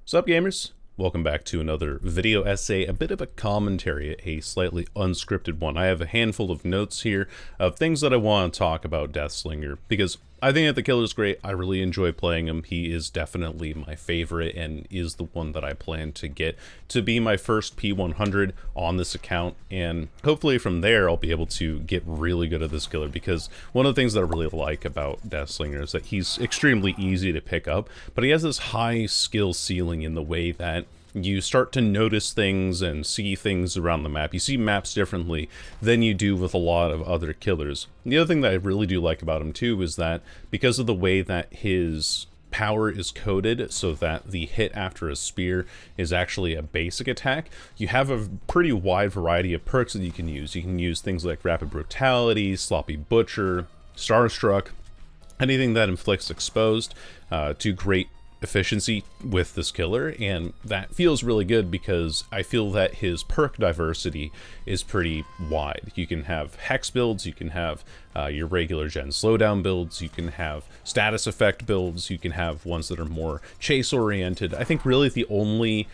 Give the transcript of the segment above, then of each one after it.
What's up, gamers? Welcome back to another video essay, a bit of a commentary, a slightly unscripted one. I have a handful of notes here of things that I want to talk about Deathslinger, because I think that the killer's great. I really enjoy playing him. He is definitely my favorite and is the one that I plan to get to be my first P100 on this account, and hopefully from there I'll be able to get really good at this killer, because one of the things that I really like about Deathslinger is that he's extremely easy to pick up, but he has this high skill ceiling in the way that you start to notice things and see things around the map. You see maps differently than you do with a lot of other killers. The other thing that I really do like about him too is that because of the way that his power is coded so that the hit after a spear is actually a basic attack, you have a pretty wide variety of perks that you can use. You can use things like Rapid Brutality, Sloppy Butcher, Starstruck, anything that inflicts exposed to great efficiency with this killer, and that feels really good because I feel that his perk diversity is pretty wide. You can have hex builds, you can have your regular gen slowdown builds, you can have status effect builds, you can have ones that are more chase oriented. I think really the only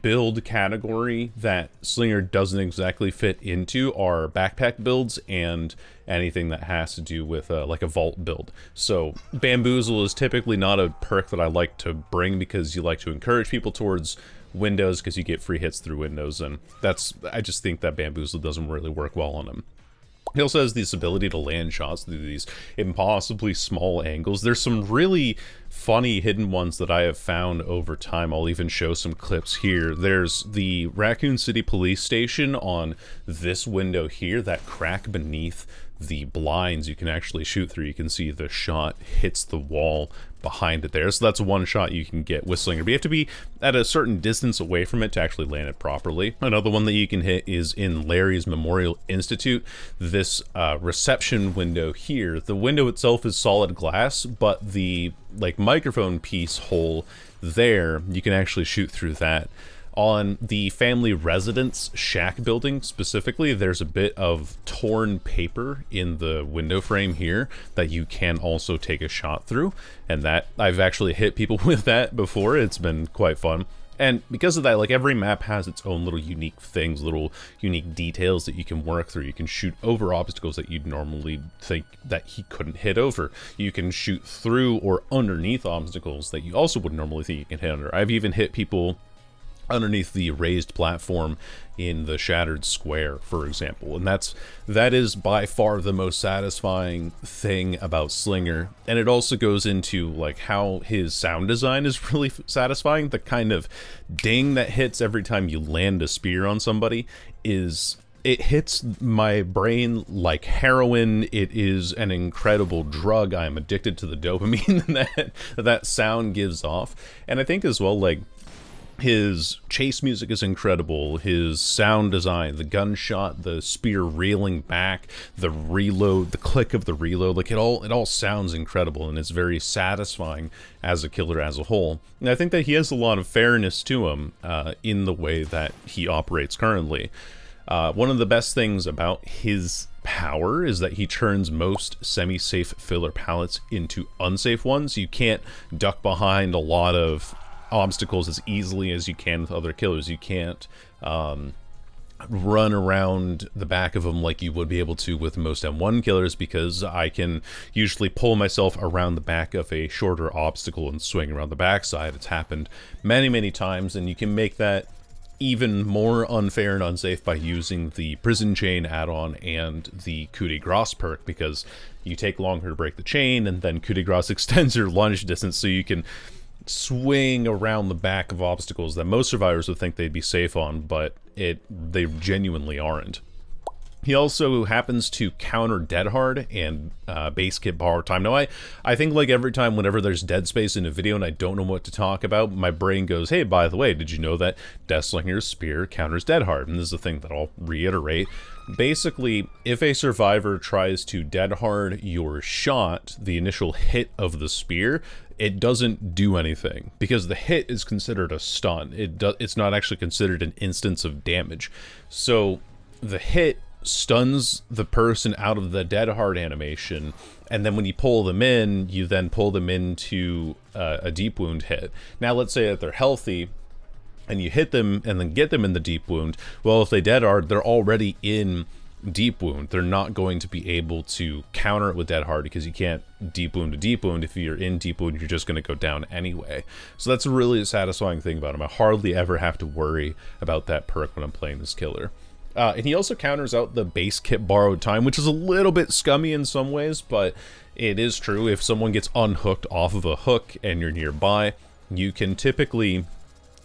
build category that Slinger doesn't exactly fit into are backpack builds and anything that has to do with like a vault build. So Bamboozle is typically not a perk that I like to bring because you like to encourage people towards windows because you get free hits through windows, and I just think that Bamboozle doesn't really work well on him. He also has this ability to land shots through these impossibly small angles. There's some really funny hidden ones that I have found over time. I'll even show some clips here. There's the Raccoon City Police Station on this window here, that crack beneath the blinds you can actually shoot through. You can see the shot hits the wall behind it there. So that's one shot you can get with Slinger, but you have to be at a certain distance away from it to actually land it properly. Another one that you can hit is in Larry's Memorial Institute, this reception window here. The window itself is solid glass, but the microphone piece hole there, you can actually shoot through that. On the family residence shack building specifically, there's a bit of torn paper in the window frame here that you can also take a shot through, and that I've actually hit people with that before. It's been quite fun. And because of that, like, every map has its own little unique things, little unique details that you can work through. You can shoot over obstacles that you'd normally think that he couldn't hit over. You can shoot through or underneath obstacles that you also would normally think you can hit under. I've even hit people underneath the raised platform in the Shattered Square, for example, and that is by far the most satisfying thing about Slinger. And it also goes into like how his sound design is really satisfying. The kind of ding that hits every time you land a spear on somebody it hits my brain like heroin. It is an incredible drug. I am addicted to the dopamine that sound gives off. And I think as well, like, his chase music is incredible, his sound design, the gunshot, the spear reeling back, the reload, the click of the reload, like it all sounds incredible, and it's very satisfying as a killer as a whole. And I think that he has a lot of fairness to him in the way that he operates currently. One of the best things about his power is that he turns most semi-safe filler pallets into unsafe ones. You can't duck behind a lot of obstacles as easily as you can with other killers. You can't run around the back of them like you would be able to with most M1 killers, because I can usually pull myself around the back of a shorter obstacle and swing around the backside. It's happened many times, and you can make that even more unfair and unsafe by using the Prison Chain add-on and the Coup de Grace perk, because you take longer to break the chain, and then Coup de Grace extends your lunge distance so you can swing around the back of obstacles that most survivors would think they'd be safe on, but they genuinely aren't. He also happens to counter Dead Hard and base kit borrow time. Now, I think like every time whenever there's dead space in a video and I don't know what to talk about, my brain goes, hey, by the way, did you know that Deathslinger's spear counters Dead Hard? And this is the thing that I'll reiterate. Basically, if a survivor tries to Dead Hard your shot, the initial hit of the spear, it doesn't do anything because the hit is considered a stun. It's not actually considered an instance of damage. So the hit stuns the person out of the dead hard animation, and then when you pull them in, you then pull them into a deep wound hit. Now let's say that they're healthy, and you hit them and then get them in the deep wound. Well, if they dead hard, they're already in deep wound. They're not going to be able to counter it with dead hard, because you can't deep wound to deep wound. If you're in deep wound, you're just going to go down anyway. So that's a really satisfying thing about him. I hardly ever have to worry about that perk when I'm playing this killer. And he also counters out the base kit borrowed time, which is a little bit scummy in some ways, but it is true. If someone gets unhooked off of a hook and you're nearby, you can typically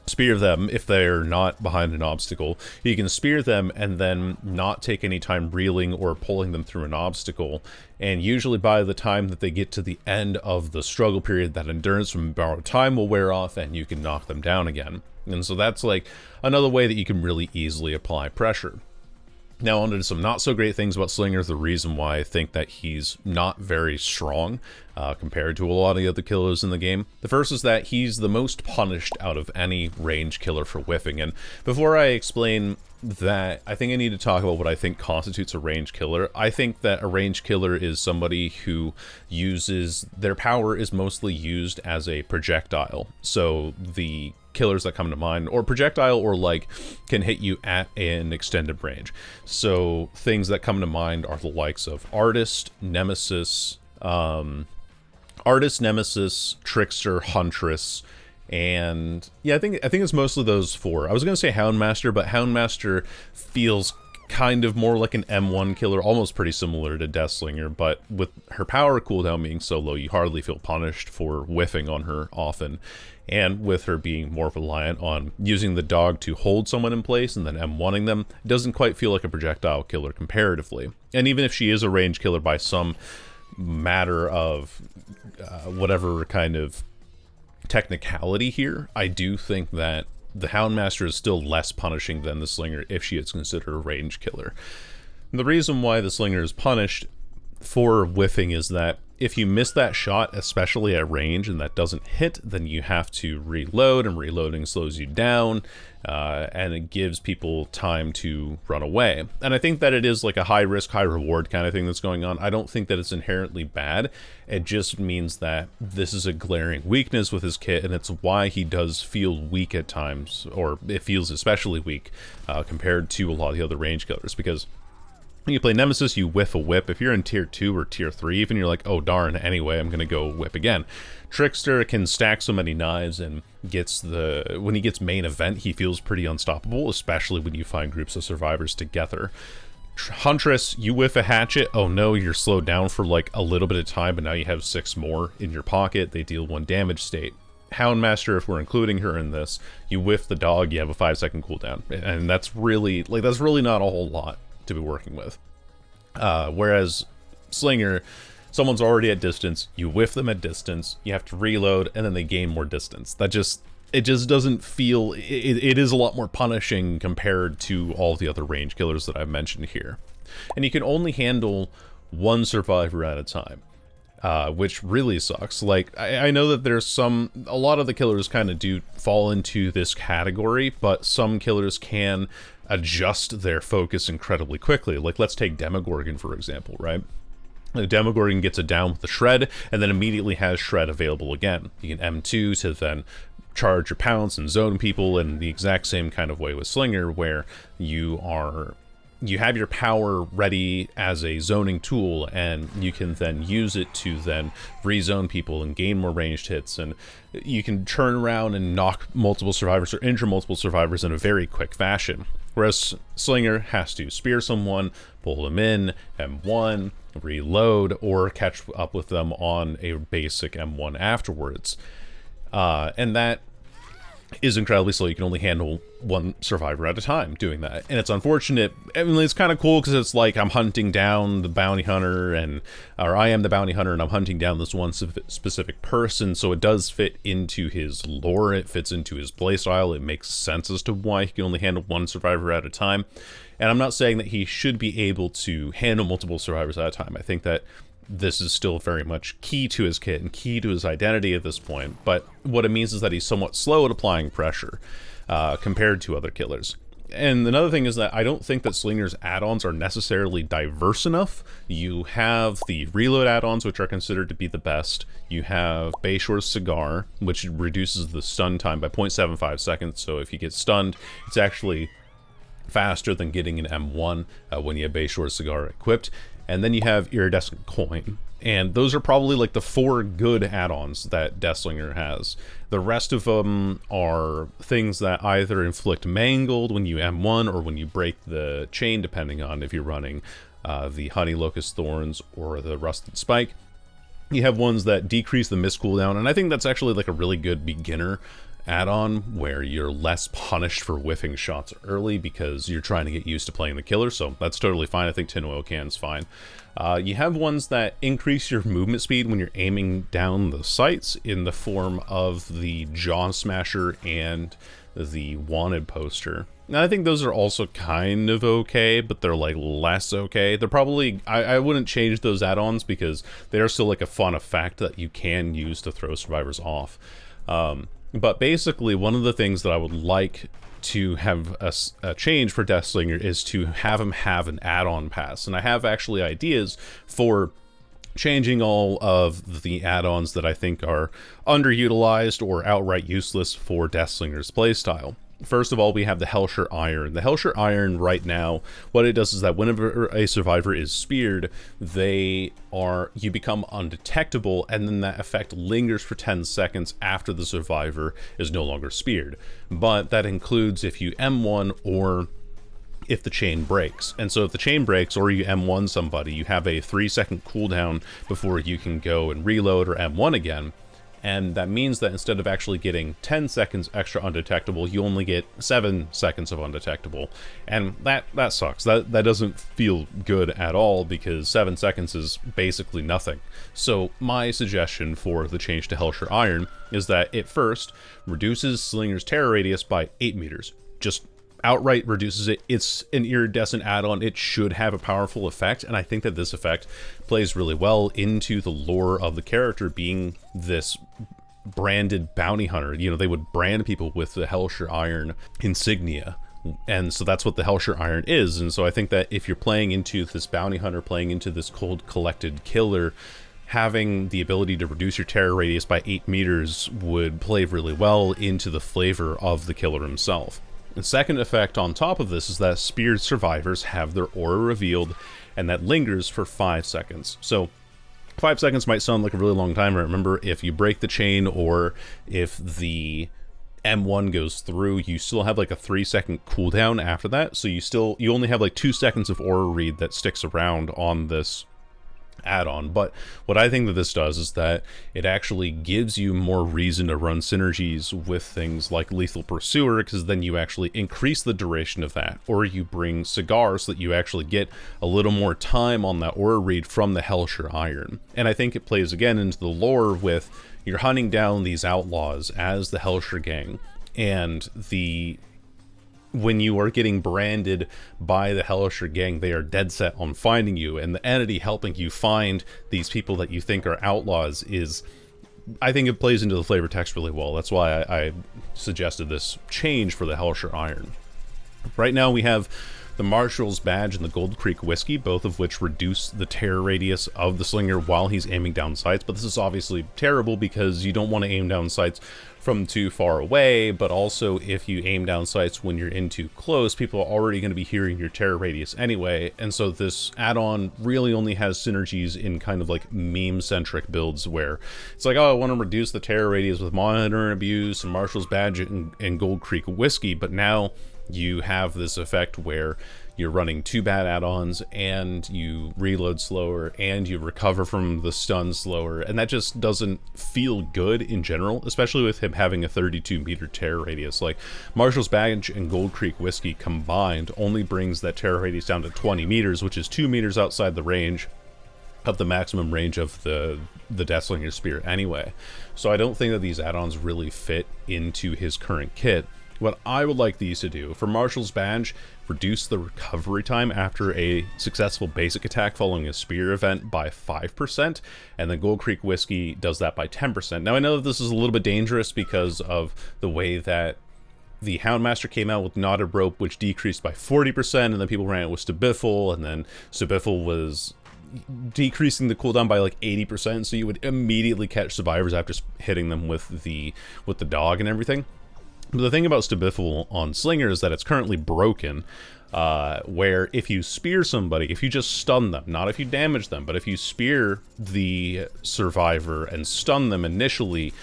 spear them if they're not behind an obstacle. You can spear them and then not take any time reeling or pulling them through an obstacle. And usually by the time that they get to the end of the struggle period, that endurance from borrowed time will wear off and you can knock them down again. And so that's like another way that you can really easily apply pressure. Now on to some not so great things about Slinger, the reason why I think that he's not very strong compared to a lot of the other killers in the game. The first is that he's the most punished out of any range killer for whiffing. And before I explain that, I think I need to talk about what I think constitutes a range killer. I think that a range killer is somebody who uses, their power is mostly used as a projectile. So the killers that come to mind, or projectile, or like can hit you at an extended range. So things that come to mind are the likes of Artist, Nemesis, Trickster, Huntress, and yeah, I think it's mostly those four. I was gonna say Houndmaster, but Houndmaster feels kind of more like an M1 killer, almost pretty similar to Deathslinger, but with her power cooldown being so low, you hardly feel punished for whiffing on her often. And with her being more reliant on using the dog to hold someone in place and then M1ing them, it doesn't quite feel like a projectile killer comparatively. And even if she is a range killer by some matter of whatever kind of technicality here, I do think that the Houndmaster is still less punishing than the Slinger if she is considered a range killer. And the reason why the Slinger is punished for whiffing is that if you miss that shot, especially at range, and that doesn't hit, then you have to reload, and reloading slows you down, and it gives people time to run away. And I think that it is like a high risk, high reward kind of thing that's going on. I don't think that it's inherently bad. It just means that this is a glaring weakness with his kit, and it's why he does feel weak at times, or it feels especially weak compared to a lot of the other range killers, because when you play Nemesis, you whiff a whip. If you're in tier 2 or tier 3 even, you're like, oh darn, anyway, I'm gonna go whip again. Trickster can stack so many knives and when he gets main event, he feels pretty unstoppable, especially when you find groups of survivors together. Huntress, you whiff a hatchet, oh no, you're slowed down for like a little bit of time, but now you have 6 more in your pocket. They deal 1 damage state. Houndmaster, if we're including her in this, you whiff the dog, you have a 5-second cooldown, and that's really not a whole lot to be working with. Whereas Slinger, someone's already at distance, you whiff them at distance, you have to reload, and then they gain more distance. It just doesn't feel, it is a lot more punishing compared to all the other range killers that I've mentioned here. And you can only handle 1 survivor at a time, which really sucks. Like, I know that there's a lot of the killers kind of do fall into this category, but some killers can adjust their focus incredibly quickly. Like, let's take Demogorgon, for example, right? The Demogorgon gets a down with the Shred, and then immediately has Shred available again. You can M2 to then charge your pounce and zone people in the exact same kind of way with Slinger, where you have your power ready as a zoning tool, and you can then use it to then rezone people and gain more ranged hits, and you can turn around and knock multiple survivors or injure multiple survivors in a very quick fashion. Whereas Slinger has to spear someone, pull them in, M1, reload, or catch up with them on a basic M1 afterwards. And that is incredibly slow. You can only handle 1 survivor at a time doing that. And it's unfortunate. I mean, it's kind of cool because it's like I'm hunting down the bounty hunter, or I am the bounty hunter and I'm hunting down this one specific person. So it does fit into his lore. It fits into his playstyle. It makes sense as to why he can only handle 1 survivor at a time. And I'm not saying that he should be able to handle multiple survivors at a time. I think that this is still very much key to his kit and key to his identity at this point, but what it means is that he's somewhat slow at applying pressure compared to other killers. And another thing is that I don't think that Slinger's add-ons are necessarily diverse enough. You have the reload add-ons, which are considered to be the best. You have Bayshore's Cigar, which reduces the stun time by 0.75 seconds. So if you get stunned, it's actually faster than getting an M1 when you have Bayshore's Cigar equipped. And then you have Iridescent Coin. And those are probably like the 4 good add-ons that Deathslinger has. The rest of them are things that either inflict Mangled when you M1 or when you break the chain, depending on if you're running the Honey Locust Thorns or the Rusted Spike. You have ones that decrease the miss cooldown, and I think that's actually like a really good beginner add-on where you're less punished for whiffing shots early because you're trying to get used to playing the killer, so that's totally fine. I think Tin Oil Can's fine. You have ones that increase your movement speed when you're aiming down the sights in the form of the Jaw Smasher and the Wanted poster. Now, I think those are also kind of okay, but they're like less okay. They're probably, I wouldn't change those add-ons because they are still like a fun effect that you can use to throw survivors off. But basically, one of the things that I would like to have a change for Deathslinger is to have him have an add-on pass. And I have actually ideas for changing all of the add-ons that I think are underutilized or outright useless for Deathslinger's playstyle. First of all, we have the Hellshire Iron. The Hellshire Iron right now, what it does is that whenever a survivor is speared, you become undetectable, and then that effect lingers for 10 seconds after the survivor is no longer speared. But that includes if you M1 or if the chain breaks. And so if the chain breaks or you M1 somebody, you have a 3-second cooldown before you can go and reload or M1 again. And that means that instead of actually getting 10 seconds extra undetectable, you only get 7 seconds of undetectable. And that sucks. That doesn't feel good at all because 7 seconds is basically nothing. So my suggestion for the change to Hellshire Iron is that it first reduces Slinger's terror radius by 8 meters. Just outright reduces it. It's an iridescent add-on. It should have a powerful effect, and I think that this effect plays really well into the lore of the character being this branded bounty hunter. You know, they would brand people with the Hellshire Iron insignia, and so that's what the Hellshire Iron is. And so I think that if you're playing into this bounty hunter, playing into this cold collected killer, having the ability to reduce your terror radius by 8 meters would play really well into the flavor of the killer himself. The second effect on top of this is that speared survivors have their aura revealed, and that lingers for 5 seconds. So 5 seconds might sound like a really long time. Remember, if you break the chain or if the M1 goes through, you still have like a 3-second cooldown after that. So you only have like 2 seconds of aura read that sticks around on this add-on. But what I think that this does is that it actually gives you more reason to run synergies with things like Lethal Pursuer, because then you actually increase the duration of that, or you bring Cigar so that you actually get a little more time on that aura read from the Hellshire Iron. And I think it plays again into the lore with you're hunting down these outlaws as the Hellshire Gang, and when you are getting branded by the Hellshire Gang, they are dead set on finding you, and the entity helping you find these people that you think are outlaws is, I think it plays into the flavor text really well. That's why I suggested this change for the Hellshire Iron. Right now we have the Marshal's Badge and the Gold Creek Whiskey, both of which reduce the terror radius of the Slinger while he's aiming down sights, but this is obviously terrible because you don't want to aim down sights from too far away, but also if you aim down sights when you're in too close, people are already going to be hearing your terror radius anyway, and so this add-on really only has synergies in kind of like meme-centric builds where it's like, oh, I want to reduce the terror radius with Monitor and Abuse and Marshal's Badge and Gold Creek Whiskey, but now you have this effect where you're running 2 bad add-ons and you reload slower and you recover from the stun slower, and that just doesn't feel good in general, especially with him having a 32-meter terror radius. Like, Marshal's Badge and Gold Creek Whiskey combined only brings that terror radius down to 20 meters, which is 2 meters outside the range of the maximum range of the Deathslinger Spear anyway. So I don't think that these add-ons really fit into his current kit. What I would like these to do, for Marshal's Badge, reduce the recovery time after a successful basic attack following a spear event by 5%, and then Gold Creek Whiskey does that by 10%. Now I know that this is a little bit dangerous because of the way that the Houndmaster came out with knotted rope, which decreased by 40%, and then people ran it with Stabiffle, and then Stabiffle was decreasing the cooldown by like 80%, so you would immediately catch survivors after hitting them with the dog and everything. But the thing about Stabiffle on Slinger is that it's currently broken, where if you spear somebody, if you just stun them, not if you damage them, but if you spear the survivor and stun them initially,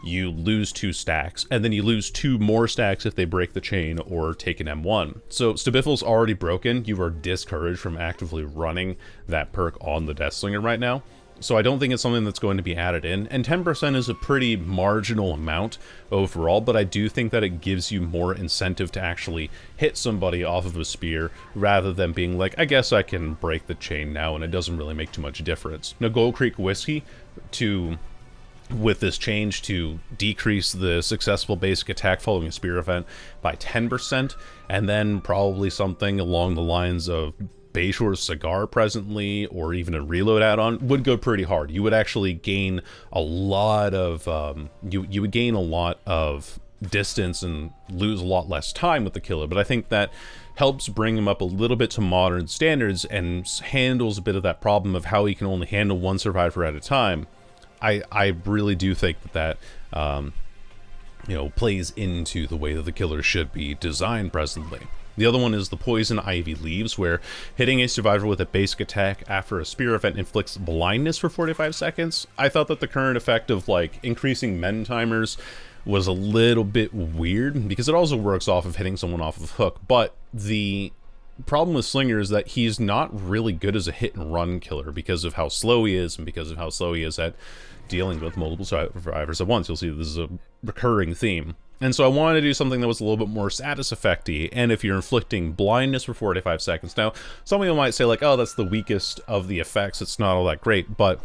you lose 2 stacks, and then you lose 2 more stacks if they break the chain or take an M1. So Stabiffle's already broken. You are discouraged from actively running that perk on the Deathslinger right now. So I don't think it's something that's going to be added in, and 10% is a pretty marginal amount overall, but I do think that it gives you more incentive to actually hit somebody off of a spear, rather than being like, I guess I can break the chain now, and it doesn't really make too much difference. Now, Gold Creek Whiskey, with this change to decrease the successful basic attack following a spear event by 10%, and then probably something along the lines of Bayshore's Cigar presently, or even a reload add-on, would go pretty hard. You would actually gain a lot of you would gain a lot of distance and lose a lot less time with the killer, but I think that helps bring him up a little bit to modern standards and handles a bit of that problem of how he can only handle 1 survivor at a time. I really do think that plays into the way that the killer should be designed presently. The other one is the Poison Ivy Leaves, where hitting a survivor with a basic attack after a spear event inflicts blindness for 45 seconds. I thought that the current effect of like increasing men timers was a little bit weird, because it also works off of hitting someone off of hook, but the problem with Slinger is that he's not really good as a hit and run killer because of how slow he is, and because of how slow he is at dealing with multiple survivors at once. You'll see this is a recurring theme. And so I wanted to do something that was a little bit more status effecty, and if you're inflicting blindness for 45 seconds, now some people might say like, oh, that's the weakest of the effects, it's not all that great, but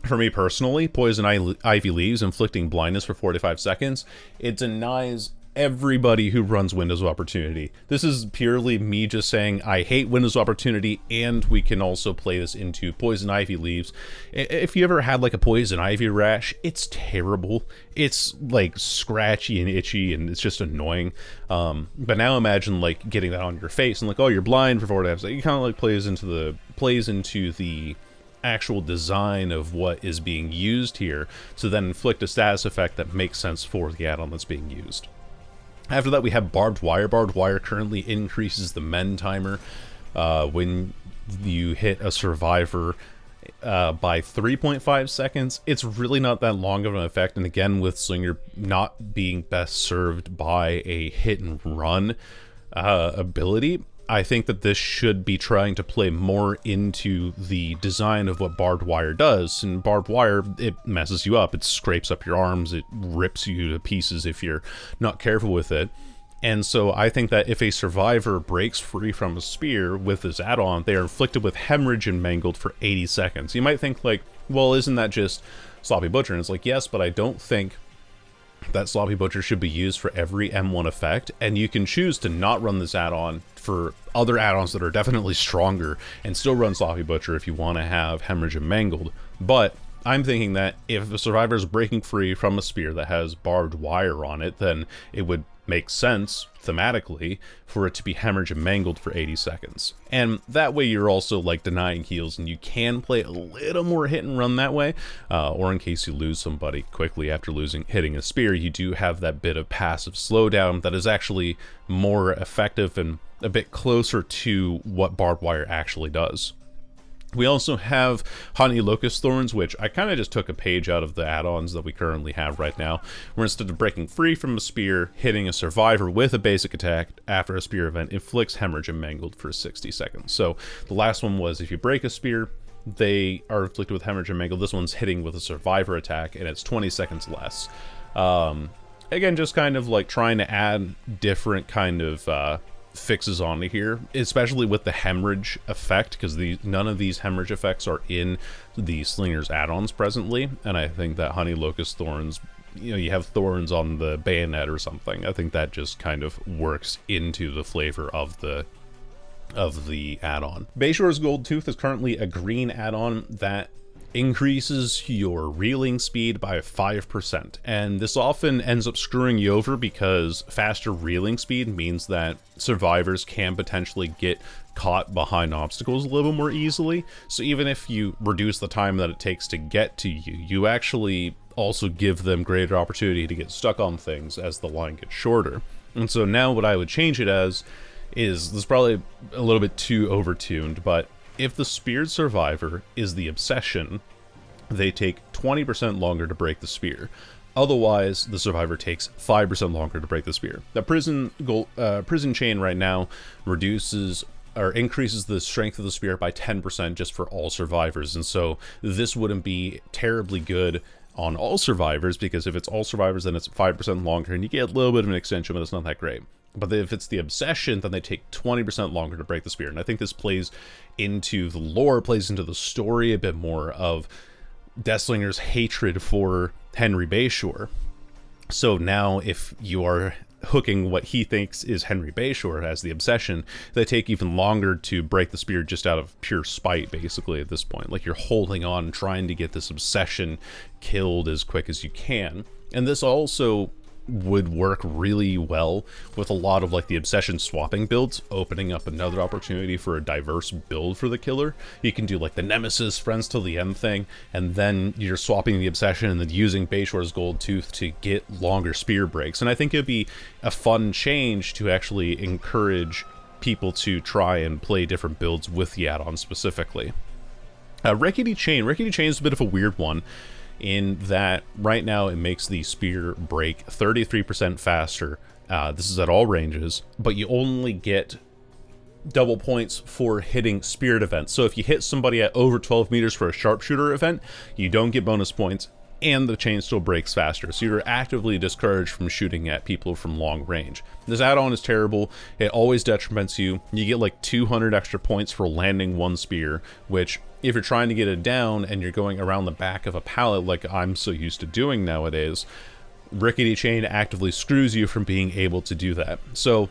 for me personally, Poison Ivy Leaves inflicting blindness for 45 seconds, it denies everybody who runs Windows of Opportunity. This is purely me just saying I hate Windows of Opportunity, and we can also play this into Poison Ivy Leaves. If you ever had like a Poison Ivy rash, it's terrible. It's like scratchy and itchy, and it's just annoying. But now imagine like getting that on your face and like, oh, you're blind for 45 seconds. It kind of like plays into the actual design of what is being used here, to then inflict a status effect that makes sense for the add-on that's being used. After that, we have Barbed Wire. Barbed Wire currently increases the men timer when you hit a survivor by 3.5 seconds. It's really not that long of an effect, and again, with Slinger not being best served by a hit and run ability, I think that this should be trying to play more into the design of what Barbed Wire does. And Barbed Wire, it messes you up. It scrapes up your arms. It rips you to pieces if you're not careful with it. And so I think that if a survivor breaks free from a spear with this add-on, they are inflicted with hemorrhage and mangled for 80 seconds. You might think like, well, isn't that just Sloppy Butcher? And it's like, yes, but I don't think that Sloppy Butcher should be used for every M1 effect, and you can choose to not run this add-on for other add-ons that are definitely stronger, and still run Sloppy Butcher if you want to have Hemorrhage and Mangled. But I'm thinking that if the survivor is breaking free from a spear that has Barbed Wire on it, then it would make sense thematically for it to be Hemorrhage and Mangled for 80 seconds. And that way you're also like denying heals, and you can play a little more hit and run that way, or in case you lose somebody quickly after hitting a spear, you do have that bit of passive slowdown that is actually more effective and a bit closer to what Barbed Wire actually does. We also have Honey Locust Thorns, which I kind of just took a page out of the add-ons that we currently have right now, where instead of breaking free from a spear, hitting a survivor with a basic attack after a spear event inflicts Hemorrhage and Mangled for 60 seconds. So the last one was if you break a spear, they are afflicted with Hemorrhage and Mangled. This one's hitting with a survivor attack, and it's 20 seconds less. Again, just kind of like trying to add different kind of fixes onto here, especially with the hemorrhage effect, because none of these hemorrhage effects are in the Slinger's add-ons presently, and I think that Honey Locust Thorns, you have thorns on the bayonet or something, I think that just kind of works into the flavor of the add-on. Bayshore's Gold Tooth is currently a green add-on that increases your reeling speed by 5%. And this often ends up screwing you over because faster reeling speed means that survivors can potentially get caught behind obstacles a little more easily. So even if you reduce the time that it takes to get to you, you actually also give them greater opportunity to get stuck on things as the line gets shorter. And so now what I would change it as is, this is probably a little bit too overtuned, but if the speared survivor is the obsession, they take 20% longer to break the spear. Otherwise, the survivor takes 5% longer to break the spear. The prison chain right now reduces or increases the strength of the spear by 10% just for all survivors, and so this wouldn't be terribly good on all survivors, because if it's all survivors, then it's 5% longer, and you get a little bit of an extension, but it's not that great. But if it's the obsession, then they take 20% longer to break the spear. And I think this plays into the lore, plays into the story a bit more of Deathslinger's hatred for Henry Bayshore. So now if you are hooking what he thinks is Henry Bayshore as the obsession, they take even longer to break the spear just out of pure spite, basically, at this point. Like, you're holding on, trying to get this obsession killed as quick as you can. And this also would work really well with a lot of like the obsession swapping builds, opening up another opportunity for a diverse build for the killer. You can do like the Nemesis friends till the end thing, and then you're swapping the obsession and then using Bayshore's gold tooth to get longer spear breaks. And I think it'd be a fun change to actually encourage people to try and play different builds with the add-on specifically. Rickety Chain is a bit of a weird one, in that right now it makes the spear break 33% faster. This is at all ranges, but you only get double points for hitting speared events. So if you hit somebody at over 12 meters for a sharpshooter event, you don't get bonus points, and the chain still breaks faster. So you're actively discouraged from shooting at people from long range. This add-on is terrible. It always detriments you. You get like 200 extra points for landing one spear, which if you're trying to get it down and you're going around the back of a pallet like I'm so used to doing nowadays, Rickety Chain actively screws you from being able to do that. So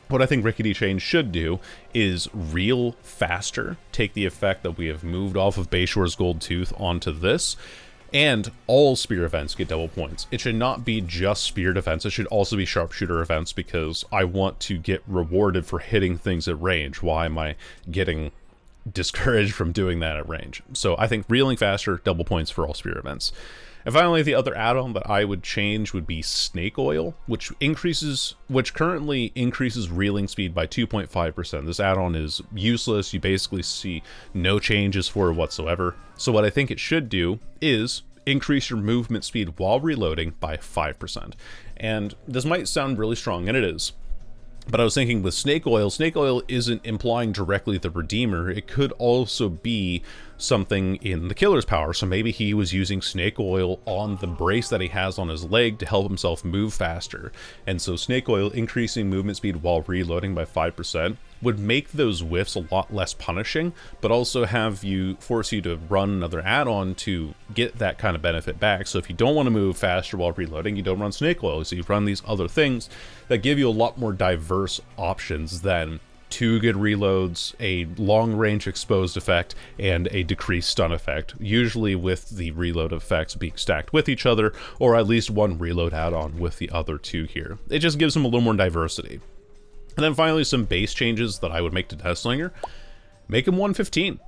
what I think Rickety Chain should do is reel faster, take the effect that we have moved off of Bayshore's gold tooth onto this, and all spear events get double points. It should not be just speared events, it should also be sharpshooter events, because I want to get rewarded for hitting things at range. Why am I getting discouraged from doing that at range? So I think reeling faster, double points for all spear events. And finally, the other add-on that I would change would be Snake Oil, which currently increases reeling speed by 2.5%. This add-on is useless. You basically see no changes for it whatsoever. So what I think it should do is increase your movement speed while reloading by 5%. And this might sound really strong, and it is. But I was thinking with Snake Oil isn't implying directly the Redeemer. It could also be something in the killer's power. So maybe he was using Snake Oil on the brace that he has on his leg to help himself move faster. And so Snake Oil increasing movement speed while reloading by 5% would make those whiffs a lot less punishing, but also force you to run another add-on to get that kind of benefit back. So if you don't want to move faster while reloading, you don't run Snake Oil. So you run these other things that give you a lot more diverse options than 2 good reloads, a long-range exposed effect, and a decreased stun effect, usually with the reload effects being stacked with each other, or at least one reload add-on with the other 2 here. It just gives them a little more diversity. And then finally, some base changes that I would make to Deathslinger. Make him 115.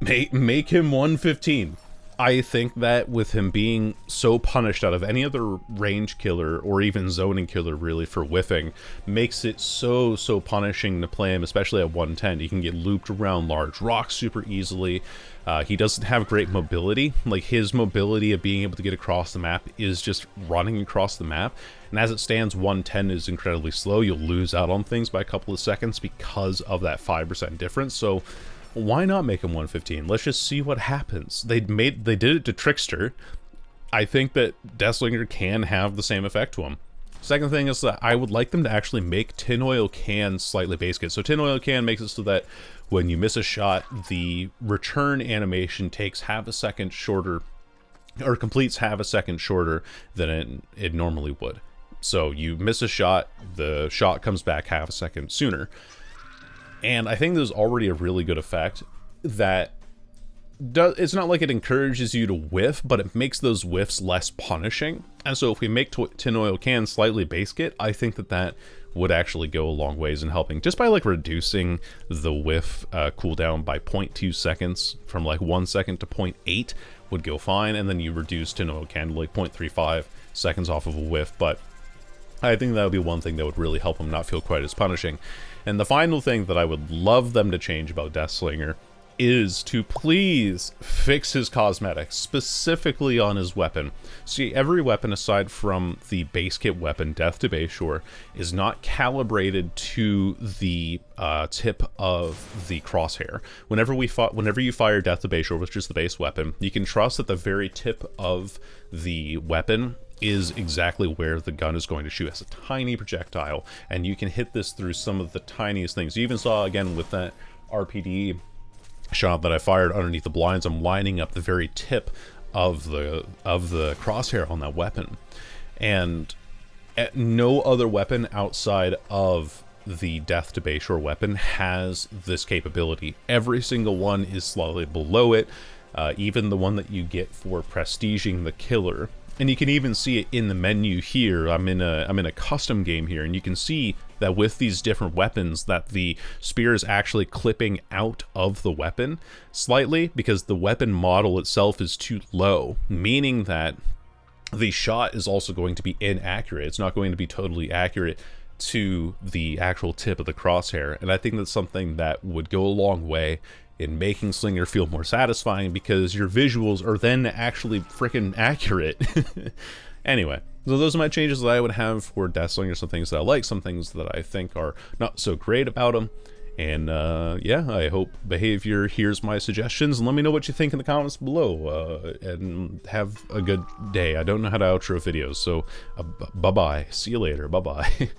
Make him 115. I think that with him being so punished out of any other range killer, or even zoning killer really, for whiffing, makes it so punishing to play him, especially at 110. He can get looped around large rocks super easily. He doesn't have great mobility. Like, his mobility of being able to get across the map is just running across the map. And as it stands, 110 is incredibly slow. You'll lose out on things by a couple of seconds because of that 5% difference. So why not make him 115? Let's just see what happens. They did it to Trickster. I think that Deathslinger can have the same effect to him. Second thing is that I would like them to actually make Tin Oil Can slightly base kit. So Tin Oil Can makes it so that when you miss a shot, the return animation takes half a second shorter, or completes half a second shorter than it normally would. So you miss a shot, the shot comes back half a second sooner. And I think there's already a really good effect that it's not like it encourages you to whiff, but it makes those whiffs less punishing. And so if we make tin oil cans slightly base kit, I think that would actually go a long ways in helping, just by like reducing the whiff cooldown by 0.2 seconds from like 1 second to 0.8 would go fine, and then you reduce tin oil can to like 0.35 seconds off of a whiff. But I think that would be one thing that would really help him not feel quite as punishing. And the final thing that I would love them to change about Deathslinger is to please fix his cosmetics, specifically on his weapon. See, every weapon aside from the base kit weapon, Death to Bayshore, is not calibrated to the tip of the crosshair. Whenever you fire Death to Bayshore, which is the base weapon, you can trust that the very tip of the weapon is exactly where the gun is going to shoot. It's a tiny projectile, and you can hit this through some of the tiniest things. You even saw, again, with that RPD shot that I fired underneath the blinds, I'm lining up the very tip of the crosshair on that weapon. And no other weapon outside of the Death to Bayshore weapon has this capability. Every single one is slightly below it, even the one that you get for prestiging the killer. And you can even see it in the menu here. I'm in a custom game here, and you can see that with these different weapons that the spear is actually clipping out of the weapon slightly because the weapon model itself is too low, meaning that the shot is also going to be inaccurate. It's not going to be totally accurate to the actual tip of the crosshair. And I think that's something that would go a long way in making Slinger feel more satisfying, because your visuals are then actually freaking accurate. Anyway, so those are my changes that I would have for Deathslinger. Some things that I like, some things that I think are not so great about him. And yeah, I hope Behavior hears my suggestions, and let me know what you think in the comments below. And have a good day. I don't know how to outro videos, so bye-bye. See you later. Bye-bye.